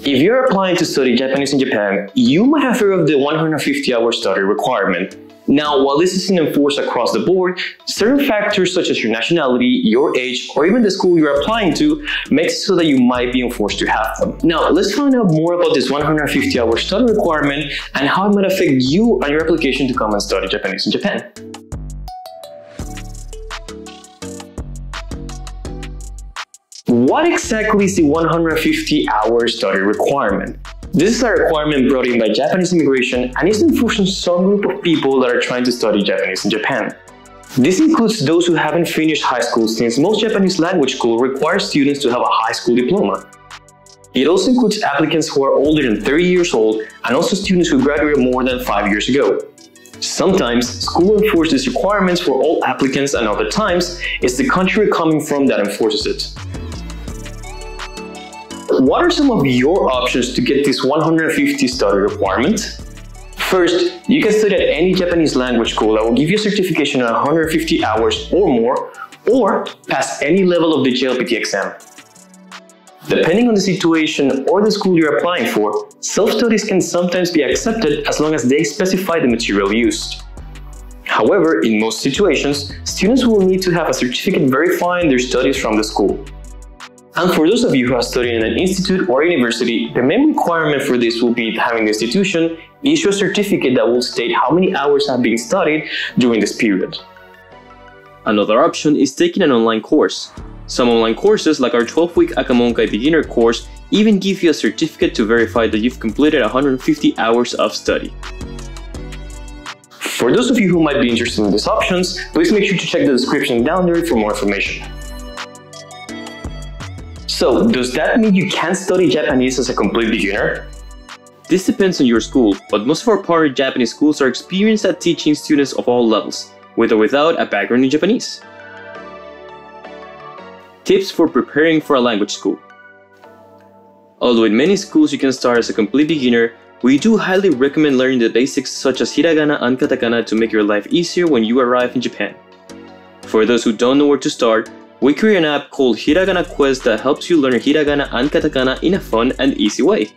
If you're applying to study Japanese in Japan, you might have heard of the 150-hour study requirement. Now, while this isn't enforced across the board, certain factors such as your nationality, your age, or even the school you're applying to makes it so that you might be enforced to have them. Now, let's find out more about this 150-hour study requirement and how it might affect you and your application to come and study Japanese in Japan. What exactly is the 150-hour study requirement? This is a requirement brought in by Japanese immigration and is enforced on some group of people that are trying to study Japanese in Japan. This includes those who haven't finished high school, since most Japanese language school requires students to have a high school diploma. It also includes applicants who are older than 30 years old and also students who graduated more than 5 years ago. Sometimes, school enforces requirements for all applicants, and other times, it's the country you're coming from that enforces it. What are some of your options to get this 150 study requirement? First, you can study at any Japanese language school that will give you a certification on 150 hours or more, or pass any level of the JLPT exam. Depending on the situation or the school you're applying for, self-studies can sometimes be accepted as long as they specify the material used. However, in most situations, students will need to have a certificate verifying their studies from the school. And for those of you who have studied in an institute or university, the main requirement for this will be having the institution issue a certificate that will state how many hours have been studied during this period. Another option is taking an online course. Some online courses, like our 12-week Akamonkai beginner course, even give you a certificate to verify that you've completed 150 hours of study. For those of you who might be interested in these options, please make sure to check the description down there for more information. So, does that mean you can't study Japanese as a complete beginner? This depends on your school, but most of our partner Japanese schools are experienced at teaching students of all levels, with or without a background in Japanese. Tips for preparing for a language school. Although in many schools you can start as a complete beginner, we do highly recommend learning the basics such as hiragana and katakana to make your life easier when you arrive in Japan. For those who don't know where to start, we create an app called Hiragana Quest that helps you learn hiragana and katakana in a fun and easy way.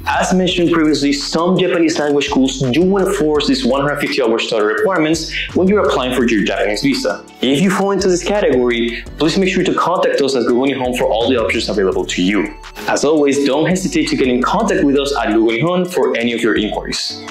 As mentioned previously, some Japanese language schools do enforce these 150-hour study requirements when you're applying for your Japanese visa. If you fall into this category, please make sure to contact us at Google Nihon for all the options available to you. As always, don't hesitate to get in contact with us at Google Nihon for any of your inquiries.